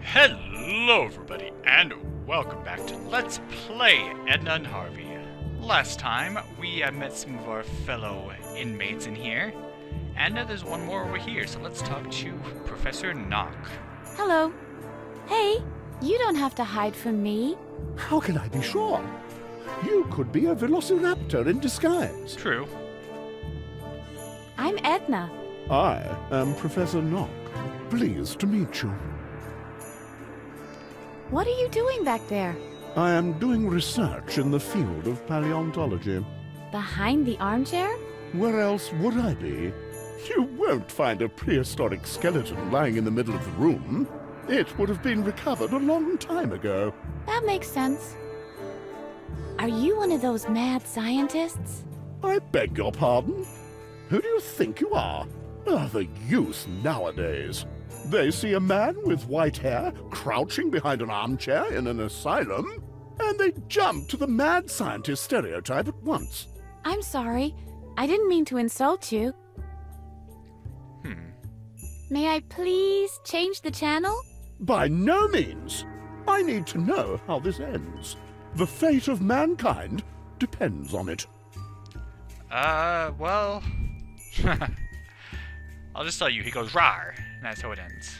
Hello everybody, and welcome back to Let's Play Edna and Harvey. Last time, we met some of our fellow inmates in here, and there's one more over here, so let's talk to Professor Knock. Hello. Hey, you don't have to hide from me. How can I be sure? You could be a velociraptor in disguise. True. I'm Edna. I am Professor Knock. Pleased to meet you. What are you doing back there? I am doing research in the field of paleontology. Behind the armchair? Where else would I be? You won't find a prehistoric skeleton lying in the middle of the room. It would have been recovered a long time ago. That makes sense. Are you one of those mad scientists? I beg your pardon? Who do you think you are? The youth nowadays. They see a man with white hair crouching behind an armchair in an asylum, and they jump to the mad scientist stereotype at once. I'm sorry. I didn't mean to insult you. May I please change the channel? By no means. I need to know how this ends. The fate of mankind depends on it. Well... I'll just tell you, he goes rawr, and that's how it ends.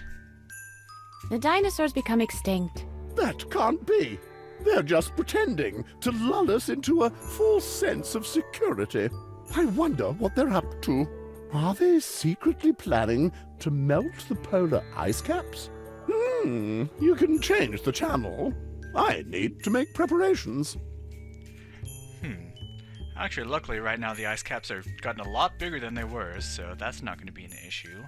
The dinosaurs become extinct. That can't be. They're just pretending to lull us into a false sense of security. I wonder what they're up to. Are they secretly planning to melt the polar ice caps? You can change the channel. I need to make preparations. Actually, luckily right now the ice caps are gotten a lot bigger than they were, so that's not going to be an issue.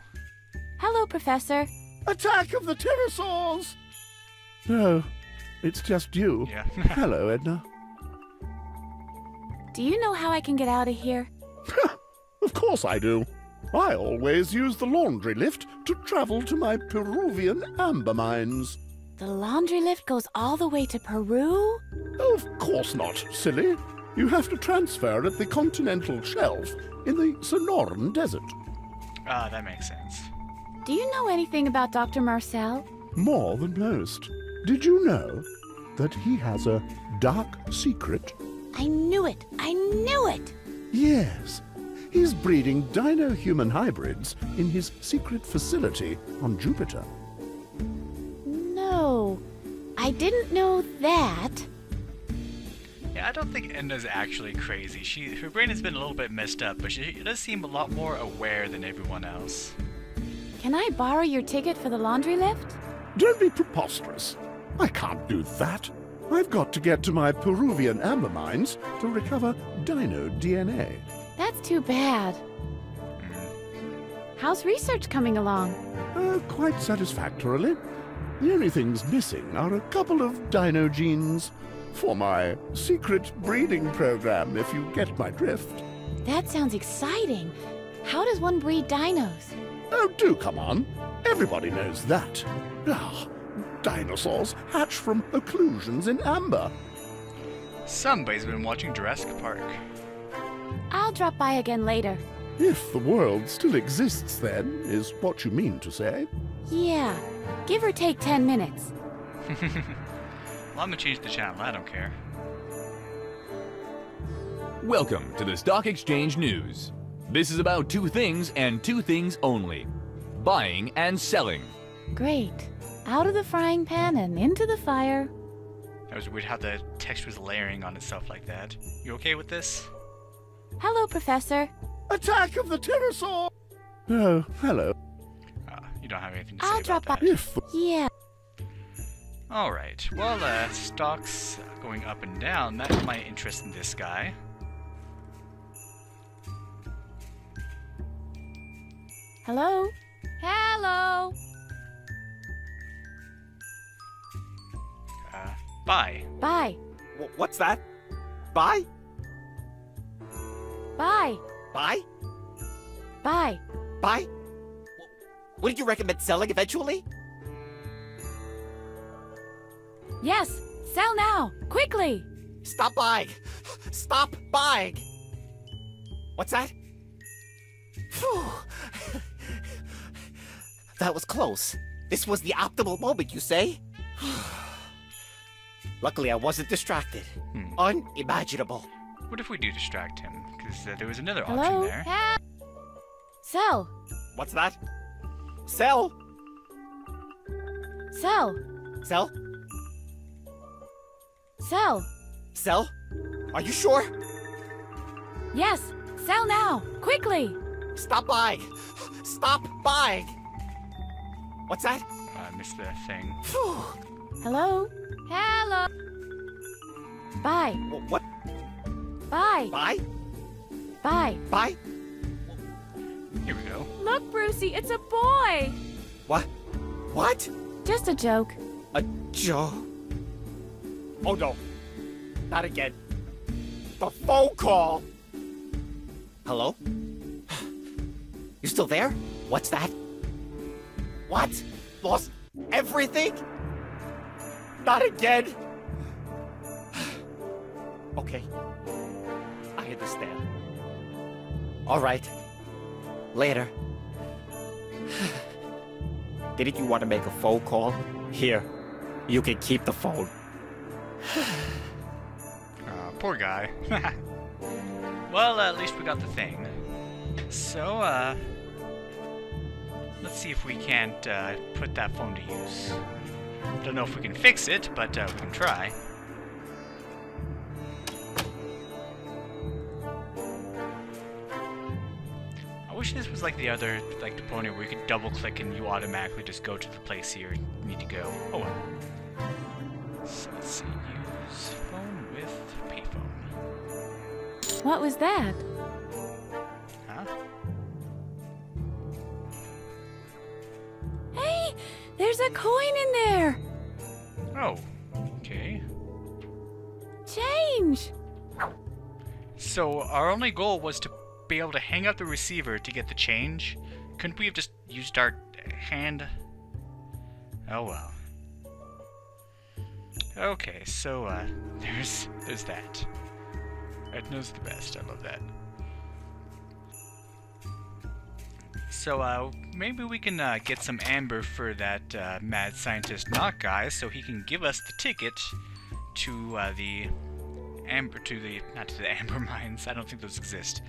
Hello, Professor. Attack of the pterosaurs! No, it's just you. Yeah. Hello, Edna. Do you know how I can get out of here? Of course I do. I always use the laundry lift to travel to my Peruvian amber mines. The laundry lift goes all the way to Peru? Of course not, silly. You have to transfer at the continental shelf in the Sonoran Desert. Ah, that makes sense. Do you know anything about Dr. Marcel? More than most. Did you know that he has a dark secret? I knew it! I knew it! Yes. He's breeding dino-human hybrids in his secret facility on Jupiter. No, I didn't know that. Yeah, I don't think Edna's actually crazy. Her brain has been a little bit messed up, but she does seem a lot more aware than everyone else. Can I borrow your ticket for the laundry lift? Don't be preposterous. I can't do that. I've got to get to my Peruvian amber mines to recover dino DNA. That's too bad. How's research coming along? Quite satisfactorily. The only things missing are a couple of dino genes for my secret breeding program, if you get my drift. That sounds exciting. How does one breed dinos? Oh, do come on. Everybody knows that. Dinosaurs hatch from occlusions in amber. Somebody's been watching Jurassic Park. I'll drop by again later. If the world still exists, then, is what you mean to say. Yeah, give or take 10 minutes. Well, I'm gonna change the channel, I don't care. Welcome to the Stock Exchange News. This is about two things and two things only: buying and selling. Great. Out of the frying pan and into the fire. That was weird how the text was layering on itself like that. You okay with this? Hello, Professor. Attack of the pterosaur! Oh, hello. You don't have anything to say I'll about drop by. that. Yeah. Alright, well, stocks going up and down. That might interest in this guy. Hello? Hello? Buy. Bye. What's that? Buy? Bye. Buy? Bye. Buy? Wouldn't you recommend selling eventually? Yes, sell now, quickly. Stop buying! Stop buying! What's that? Phew. That was close. This was the optimal moment, you say? Luckily, I wasn't distracted. Unimaginable. What if we do distract him? Because there was another Hello? option there. Cell. What's that? Cell? Cell. Cell? Cell. Cell? Are you sure? Yes. Cell now. Quickly. Stop buying! Stop buying! What's that? I missed the thing. Phew. Hello? Hello. Bye. What? Bye. Buy? Bye. Buy? Here we go. Look, Brucey, it's a boy. What? What? Just a joke. A joke? Oh no. Not again. The phone call! Hello? You still there? What's that? What? Lost everything? Not again? Okay. I understand. All right. Later. Didn't you want to make a phone call? Here. You can keep the phone. Poor guy. Well, at least we got the thing. So, let's see if we can't put that phone to use. Don't know if we can fix it, but we can try. I wish this was like the other, like the pony where you could double click and you automatically just go to the place you need to go. Oh well. So let's see, use phone with payphone. What was that? Huh? Hey, there's a coin in there. Oh, okay. Change. So our only goal was to be able to hang up the receiver to get the change. Couldn't we have just used our hand? Oh well. Okay, so there's that. Edna's the best. I love that. So maybe we can get some amber for that mad scientist Knock guy, so he can give us the ticket to the amber, not to the amber mines. I don't think those exist,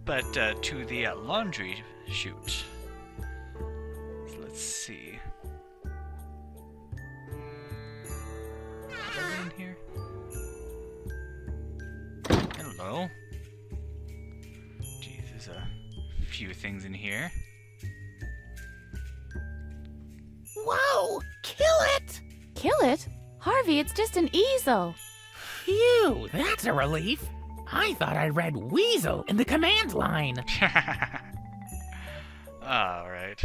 but to the laundry chute. So let's see. Are we in here? Hello. Geez, there's a few things in here. Whoa! Kill it! Kill it? Harvey, it's just an easel. Phew, that's a relief. I thought I read weasel in the command line. Alright.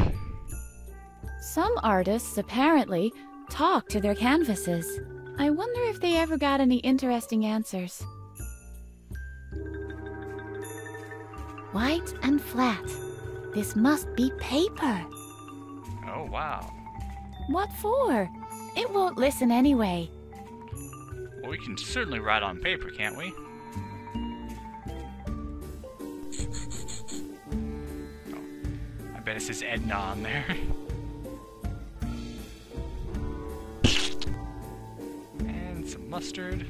Some artists, apparently, talk to their canvases. I wonder if they ever got any interesting answers. White and flat. This must be paper. Oh, wow. What for? It won't listen anyway. Well, we can certainly write on paper, can't we? Oh, I bet it says Edna on there. And some mustard.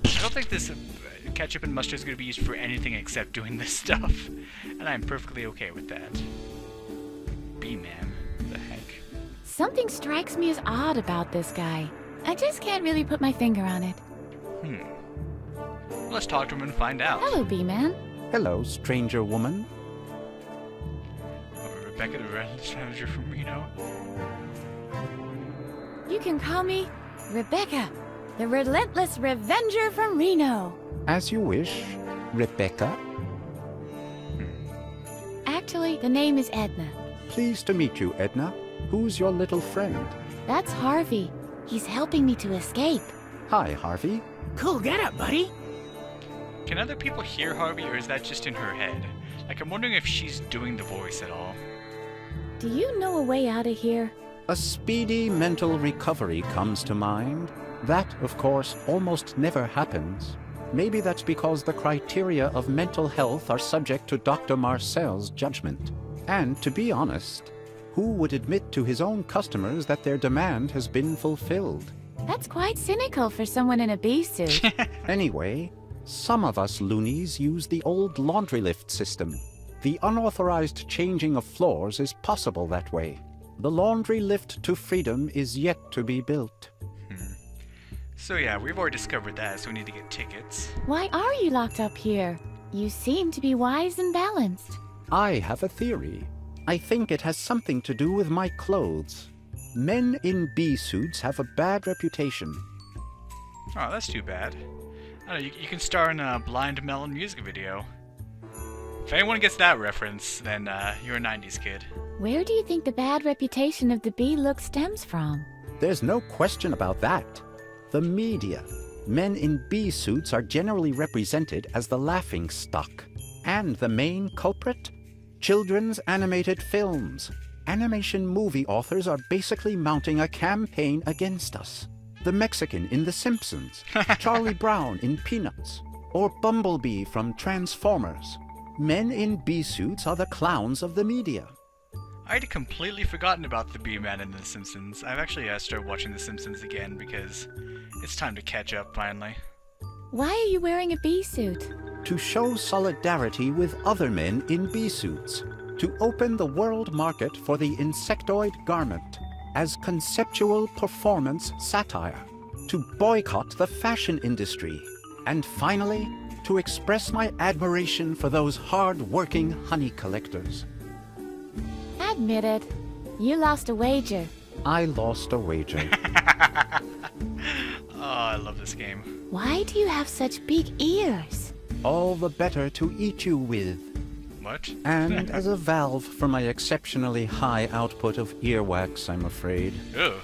I don't think this ketchup and mustard is going to be used for anything except doing this stuff. And I'm perfectly okay with that. B-man. The heck? Something strikes me as odd about this guy. I just can't really put my finger on it. Let's talk to him and find out. Hello, B-man. Hello, stranger woman. Oh, Rebecca, the Relentless Revenger from Reno. You can call me Rebecca, the Relentless Revenger from Reno. As you wish, Rebecca. Actually, the name is Edna. Pleased to meet you, Edna. Who's your little friend? That's Harvey. He's helping me to escape. Hi, Harvey. Cool get up, buddy. Can other people hear Harvey, or is that just in her head? Like, I'm wondering if she's doing the voice at all. Do you know a way out of here? A speedy mental recovery comes to mind. That, of course, almost never happens. Maybe that's because the criteria of mental health are subject to Dr. Marcel's judgment. And to be honest, Who would admit to his own customers that their demand has been fulfilled? That's quite cynical for someone in a bee suit. Anyway, some of us loonies use the old laundry lift system. The unauthorized changing of floors is possible that way. The laundry lift to freedom is yet to be built. So yeah, we've already discovered that, so we need to get tickets. Why are you locked up here? You seem to be wise and balanced. I have a theory. I think it has something to do with my clothes. Men in bee suits have a bad reputation. Oh, that's too bad. I don't know, you can star in a Blind Melon music video. If anyone gets that reference, then you're a 90s kid. Where do you think the bad reputation of the bee look stems from? There's no question about that. The media. Men in bee suits are generally represented as the laughing stock. And the main culprit? Children's animated films. Animation movie authors are basically mounting a campaign against us. The Mexican in The Simpsons, Charlie Brown in Peanuts, or Bumblebee from Transformers. Men in bee suits are the clowns of the media. I'd completely forgotten about the Bee Man in The Simpsons. I've actually started watching The Simpsons again because it's time to catch up finally. Why are you wearing a bee suit? To show solidarity with other men in bee suits. To open the world market for the insectoid garment as conceptual performance satire. To boycott the fashion industry. And finally, to express my admiration for those hard-working honey collectors. Admit it. You lost a wager. I lost a wager. Oh, I love this game. Why do you have such big ears? All the better to eat you with. What? And as a valve for my exceptionally high output of earwax, I'm afraid. Ugh.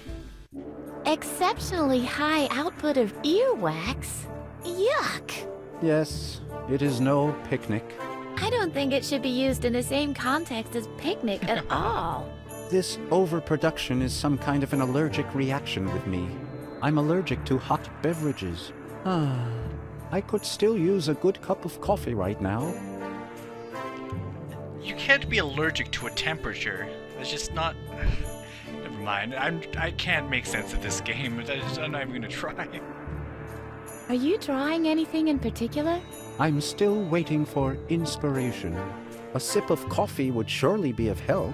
Exceptionally high output of earwax? Yuck! Yes, it is no picnic. I don't think it should be used in the same context as picnic at all. This overproduction is some kind of an allergic reaction with me. I'm allergic to hot beverages. I could still use a good cup of coffee right now. You can't be allergic to a temperature. That's just not... Never mind. I can't make sense of this game. I'm not even gonna try. Are you drawing anything in particular? I'm still waiting for inspiration. A sip of coffee would surely be of help,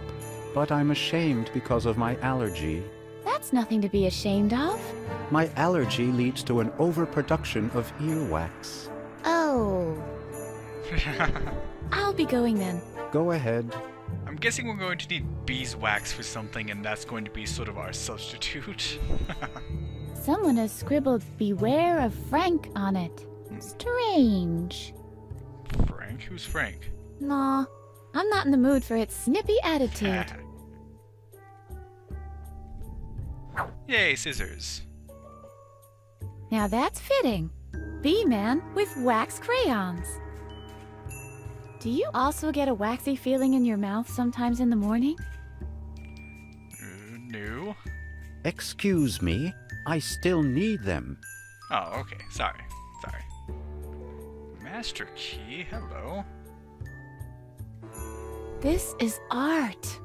but I'm ashamed because of my allergy. That's nothing to be ashamed of. My allergy leads to an overproduction of earwax. Oh. I'll be going then. Go ahead. I'm guessing we're going to need beeswax for something, and that's going to be sort of our substitute. Someone has scribbled "Beware of Frank" on it. Strange. Frank? Who's Frank? Nah, I'm not in the mood for its snippy attitude. Yay, scissors. Now that's fitting. Bee-Man with wax crayons. Do you also get a waxy feeling in your mouth sometimes in the morning? No. Excuse me, I still need them. Oh, okay. Sorry. Master key, hello. This is art.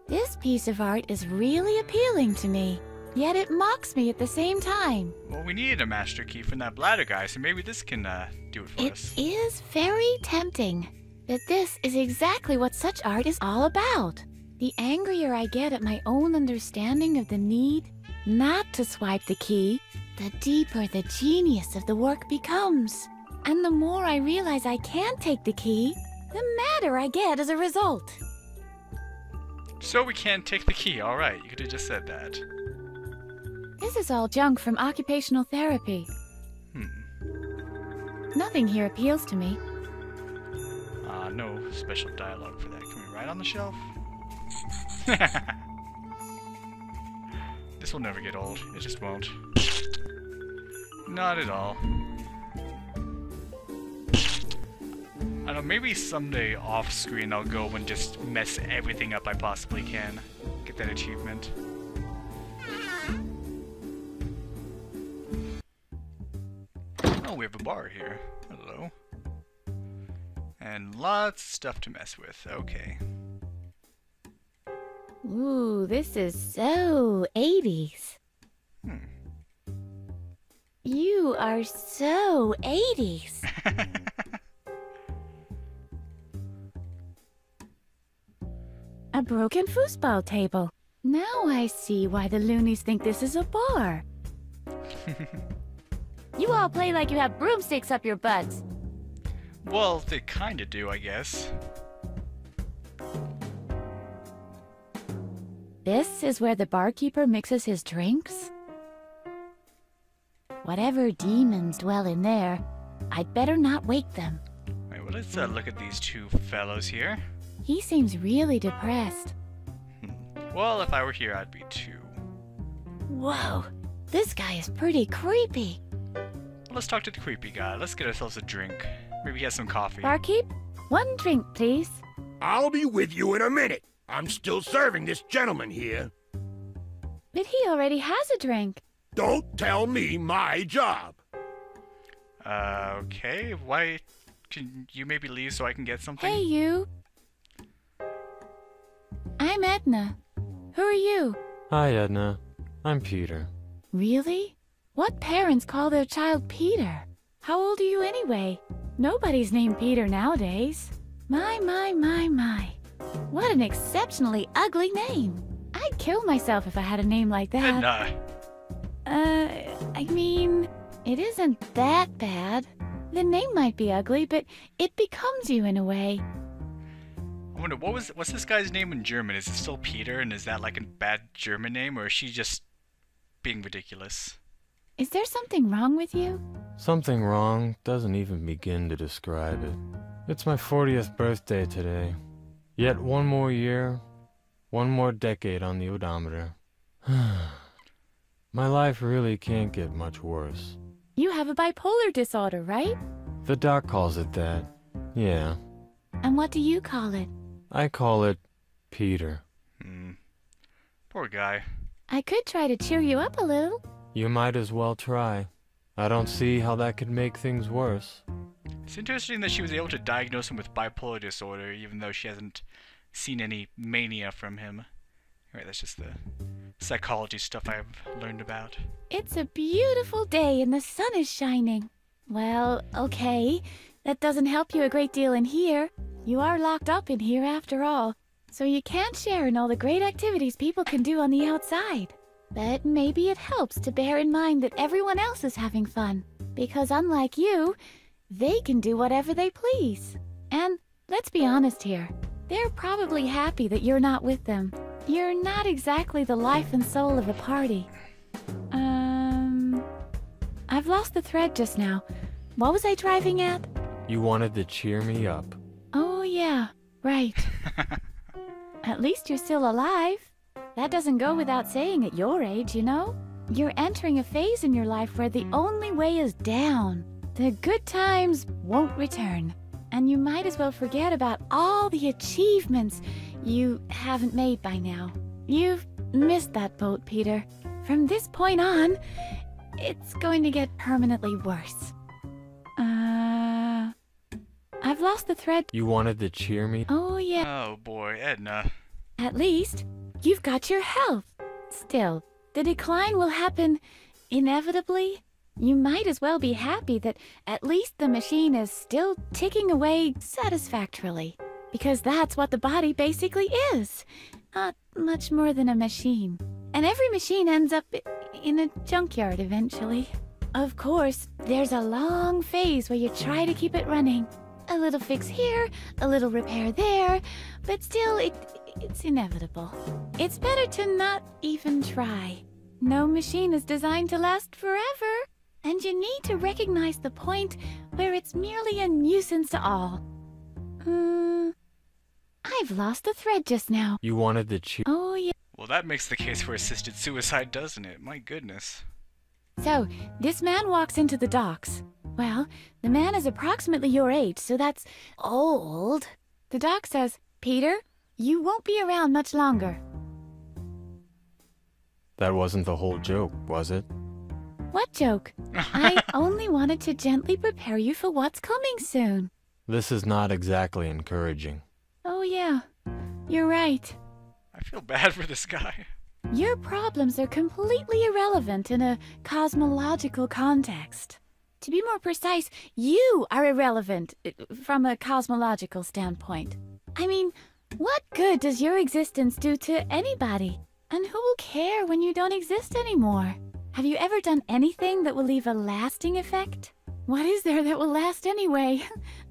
This piece of art is really appealing to me, yet it mocks me at the same time. Well, we needed a master key from that bladder guy, so maybe this can do it for us. It is very tempting, but this is exactly what such art is all about. The angrier I get at my own understanding of the need not to swipe the key, the deeper the genius of the work becomes. And the more I realize I can't take the key, the madder I get as a result. So we can't take the key, alright. You could have just said that. This is all junk from occupational therapy. Nothing here appeals to me. No special dialogue for that. Can we write on the shelf? This will never get old. It just won't. Not at all. I don't know, maybe someday off screen I'll go and just mess everything up I possibly can. Get that achievement. Oh, we have a bar here. Hello. And lots of stuff to mess with. Okay. Ooh, this is so 80s. You are so 80s. A broken foosball table. Now I see why the loonies think this is a bar. You all play like you have broomsticks up your butts. Well, they kinda do, I guess. This is where the barkeeper mixes his drinks? Whatever demons dwell in there, I'd better not wake them. Alright, well, let's look at these two fellows here. He seems really depressed. Well, if I were here, I'd be too. Whoa, this guy is pretty creepy. Let's talk to the creepy guy. Let's get ourselves a drink. Maybe he has some coffee. Barkeep, one drink, please. I'll be with you in a minute. I'm still serving this gentleman here. But he already has a drink. Don't tell me my job. Okay. Why... Can you maybe leave so I can get something? Hey, you. I'm Edna. Who are you? Hi, Edna. I'm Peter. Really? What parents call their child Peter? How old are you anyway? Nobody's named Peter nowadays. My. What an exceptionally ugly name. I'd kill myself if I had a name like that. Edna. I mean, it isn't that bad. The name might be ugly, but it becomes you in a way. I wonder, what's this guy's name in German? Is it still Peter, and is that like a bad German name, or is she just being ridiculous? Is there something wrong with you? Something wrong doesn't even begin to describe it. It's my 40th birthday today. Yet one more year, one more decade on the odometer. My life really can't get much worse. You have a bipolar disorder, right? The doc calls it that. Yeah. And what do you call it? I call it Peter. Poor guy. I could try to cheer you up a little. You might as well try. I don't see how that could make things worse. It's interesting that she was able to diagnose him with bipolar disorder, even though she hasn't seen any mania from him. Alright, that's just the psychology stuff I've learned about. It's a beautiful day and the sun is shining. Well, okay. That doesn't help you a great deal in here. You are locked up in here after all, so you can't share in all the great activities people can do on the outside. But maybe it helps to bear in mind that everyone else is having fun, because unlike you, they can do whatever they please. And let's be honest here, they're probably happy that you're not with them. You're not exactly the life and soul of a party. I've lost the thread just now. What was I driving at? You wanted to cheer me up. Oh yeah, right. At least you're still alive. That doesn't go without saying at your age, you know? You're entering a phase in your life where the only way is down. The good times won't return. And you might as well forget about all the achievements you haven't made by now. You've missed that boat, Peter. From this point on, it's going to get permanently worse. I've lost the thread. You wanted to cheer me? Oh, yeah. Oh boy, Edna. At least, you've got your health. Still, the decline will happen inevitably. You might as well be happy that at least the machine is still ticking away satisfactorily. Because that's what the body basically is. Not much more than a machine. And every machine ends up in a junkyard eventually. Of course, there's a long phase where you try to keep it running. A little fix here, a little repair there, but still, it's inevitable. It's better to not even try. No machine is designed to last forever, and you need to recognize the point where it's merely a nuisance to all. I've lost the thread just now. You wanted to cheer? Oh, yeah. Well, that makes the case for assisted suicide, doesn't it? My goodness. So, this man walks into the docks. Well, the man is approximately your age, so that's old. The doc says, Peter, you won't be around much longer. That wasn't the whole joke, was it? What joke? I only wanted to gently prepare you for what's coming soon. This is not exactly encouraging. Oh yeah, you're right. I feel bad for this guy. Your problems are completely irrelevant in a cosmological context. To be more precise, you are irrelevant from a cosmological standpoint. I mean, what good does your existence do to anybody? And who will care when you don't exist anymore? Have you ever done anything that will leave a lasting effect? What is there that will last anyway?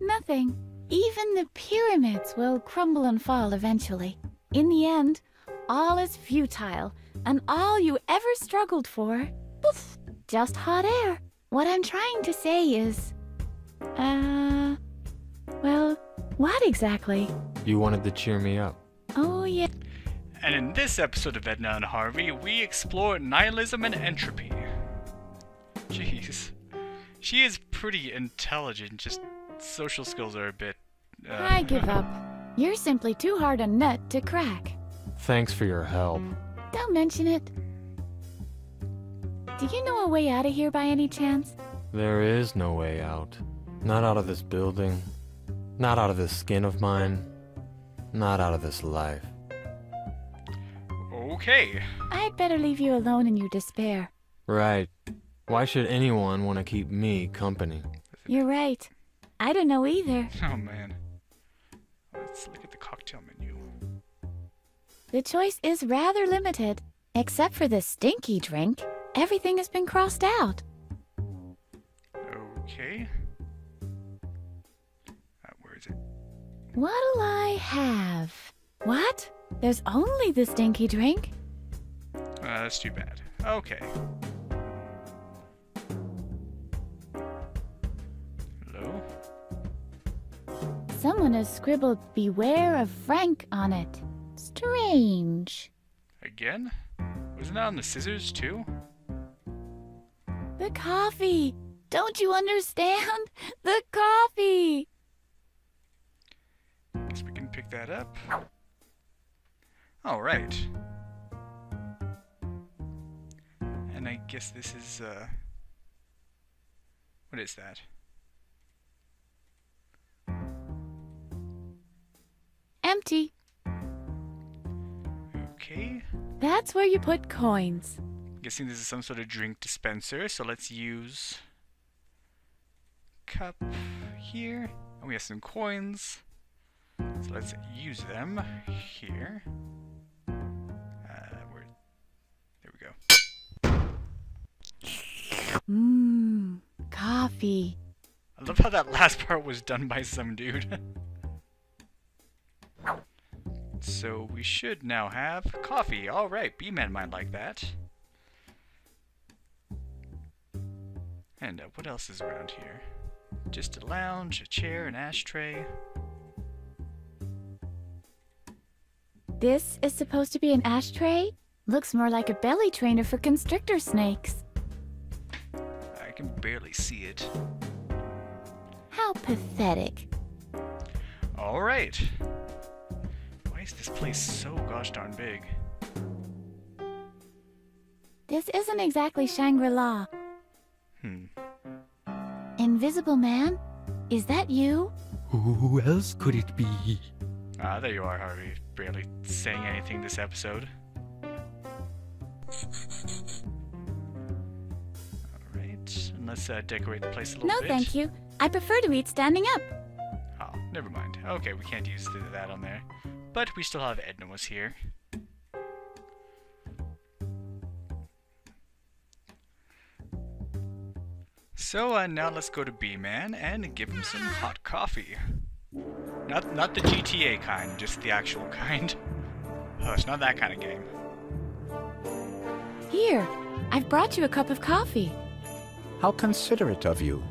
Nothing. Even the pyramids will crumble and fall eventually. In the end, all is futile, and all you ever struggled for, poof, just hot air. What I'm trying to say is, well, what exactly? You wanted to cheer me up. Oh, yeah. And in this episode of Edna and Harvey, we explore nihilism and entropy. Jeez. She is pretty intelligent, just social skills are a bit... I give up. You're simply too hard a nut to crack. Thanks for your help. Don't mention it. Do you know a way out of here by any chance? There is no way out. Not out of this building. Not out of this skin of mine. Not out of this life. Okay. I'd better leave you alone in your despair. Right. Why should anyone want to keep me company? You're right. I don't know either. Oh man. Let's look at the cocktail menu. The choice is rather limited. Except for the stinky drink, everything has been crossed out. Okay. Where is it? What'll I have? What? There's only the stinky drink? That's too bad. Okay. Hello? Someone has scribbled "Beware of Frank" on it. Strange. Again? Wasn't that on the scissors too? The coffee! Don't you understand? The coffee! Guess we can pick that up. Alright. And I guess this is, what is that? Empty. Okay. That's where you put coins. Guessing this is some sort of drink dispenser, so let's use cup here. And we have some coins. So let's use them here. There we go. Mmm, coffee. I love how that last part was done by some dude. So we should now have coffee. Alright, B-Man might like that. And what else is around here? Just a lounge, a chair, an ashtray. This is supposed to be an ashtray? Looks more like a belly trainer for constrictor snakes. I can barely see it. How pathetic. Alright. Why is this place so gosh darn big? This isn't exactly Shangri-La. Invisible Man? Is that you? Who else could it be? Ah, there you are, Harvey. Barely saying anything this episode. Alright, and let's decorate the place a little bit. No, thank you. I prefer to eat standing up. Oh, never mind. Okay, we can't use that on there. But we still have Edna was here. So now let's go to B-Man and give him some hot coffee. Not the GTA kind, just the actual kind. Oh, it's not that kind of game. Here, I've brought you a cup of coffee. How considerate of you.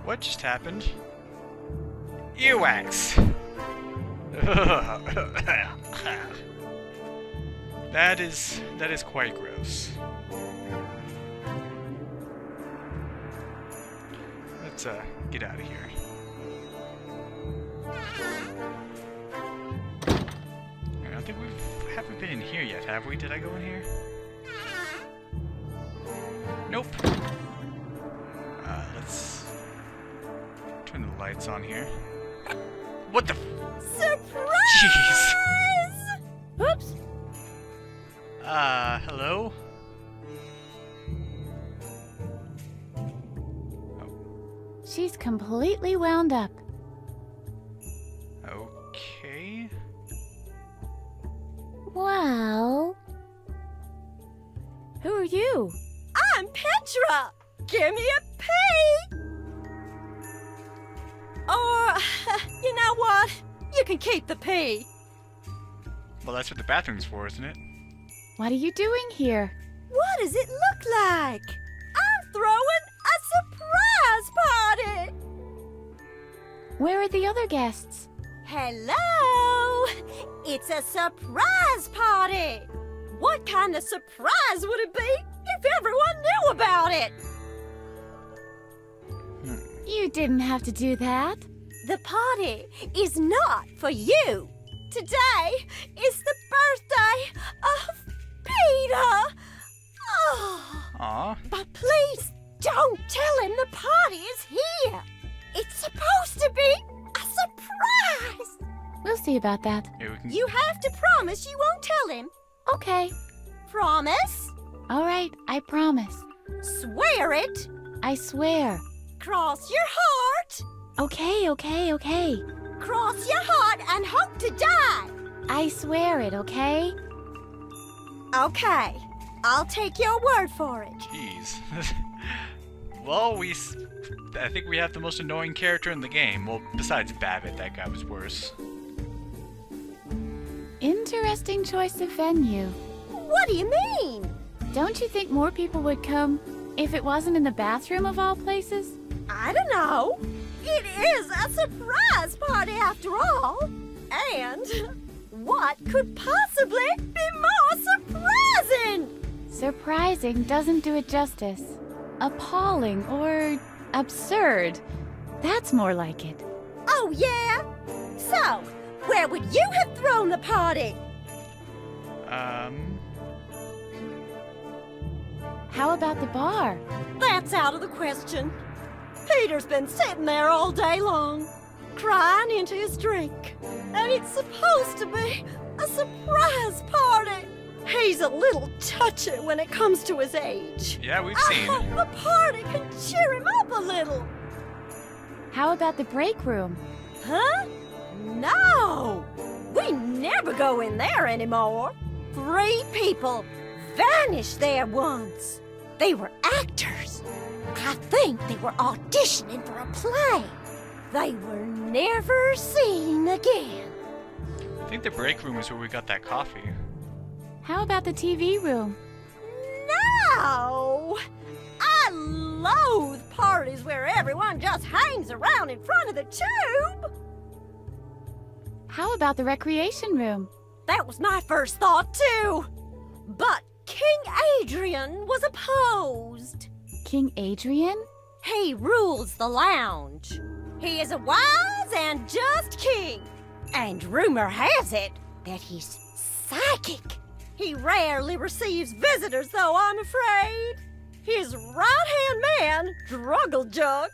What just happened? Earwax! That is quite gross. Let's get out of here. I don't think we haven't been in here yet, have we? Did I go in here? Turn the lights on here. What the? Surprise! Jeez. Oops. Hello? She's completely wound up. Okay. Well... Who are you? I'm Petra. Give me a pee. Or, you know what? You can keep the pee. Well, that's what the bathroom's for, isn't it? What are you doing here? What does it look like? I'm throwing a surprise party. Where are the other guests? Hello. It's a surprise party. What kind of surprise would it be if everyone knew about it? You didn't have to do that. The party is not for you. Today is the birthday of Peter. Oh. Aw. But please don't tell him the party is here. It's supposed to be a surprise. We'll see about that. Here we can... You have to promise you won't tell him. Okay. Promise? All right, I promise. Swear it. I swear. Cross your heart. Okay. Cross your heart and hope to die. I swear it, okay? Okay. I'll take your word for it. Jeez. Well, I think we have the most annoying character in the game. Well, besides Babbitt, that guy was worse. Interesting choice of venue. What do you mean? Don't you think more people would come if it wasn't in the bathroom of all places? I don't know. It is a surprise party after all. And what could possibly be more surprising? Surprising doesn't do it justice. Appalling or absurd. That's more like it. Oh, yeah? So, where would you have thrown the party? How about the bar? That's out of the question. Peter's been sitting there all day long, crying into his drink. And it's supposed to be a surprise party. He's a little touchy when it comes to his age. Yeah, we've I seen. hope the party can cheer him up a little. How about the break room? Huh? No! We never go in there anymore. 3 people vanished there once. They were actors. I think they were auditioning for a play. They were never seen again. I think the break room is where we got that coffee. How about the TV room? No! I loathe parties where everyone just hangs around in front of the tube. How about the recreation room? That was my first thought, too. But King Adrian was opposed. King Adrian? He rules the lounge. He is a wise and just king. And rumor has it that he's psychic. He rarely receives visitors, though, I'm afraid. His right-hand man, Druggle-Jug,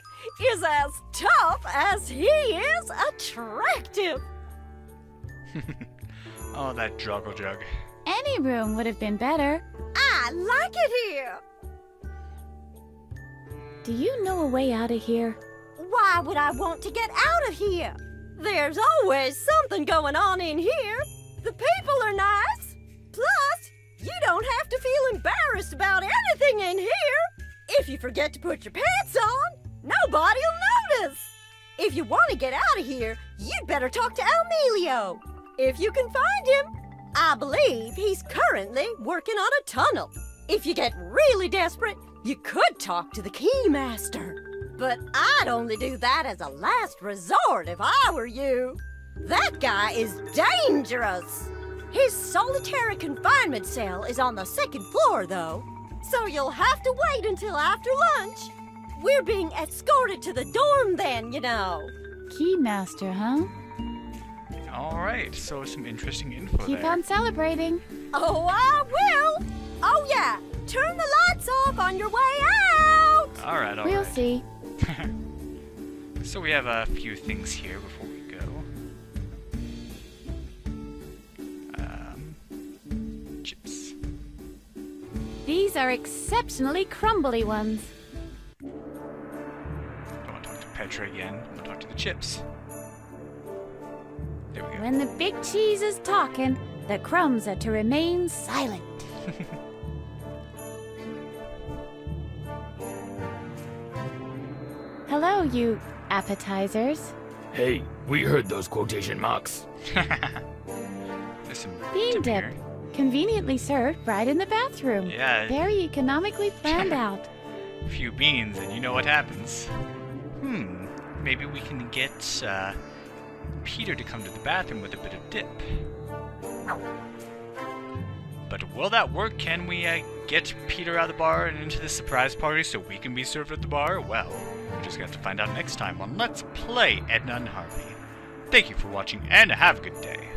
is as tough as he is attractive. Oh, that Druggle-Jug. Any room would have been better. I like it here. Do you know a way out of here? Why would I want to get out of here? There's always something going on in here. The people are nice. Plus, you don't have to feel embarrassed about anything in here. If you forget to put your pants on, nobody'll notice. If you want to get out of here, you'd better talk to Almelio. If you can find him. I believe he's currently working on a tunnel. If you get really desperate, you could talk to the Keymaster. But I'd only do that as a last resort if I were you. That guy is dangerous. His solitary confinement cell is on the 2nd floor, though. So you'll have to wait until after lunch. We're being escorted to the dorm then, you know. Keymaster, huh? Alright, so some interesting info Keep there. on celebrating. Oh, I will. Oh, yeah. Turn the lights off on your way out. Alright, We'll see. So we have a few things here before we go. Chips. These are exceptionally crumbly ones. Don't want to talk to Petra again. I'm gonna talk to the chips. There we go. When the big cheese is talking, the crumbs are to remain silent. Hello, you appetizers. Hey, we heard those quotation marks. There's some Bean dip dip. here. Conveniently served right in the bathroom. Yeah. Very economically planned out. A few beans and you know what happens. Maybe we can get Peter to come to the bathroom with a bit of dip. But will that work? Can we get Peter out of the bar and into the surprise party so we can be served at the bar? Well, we're just going to have to find out next time on Let's Play Edna and Harvey. Thank you for watching and have a good day.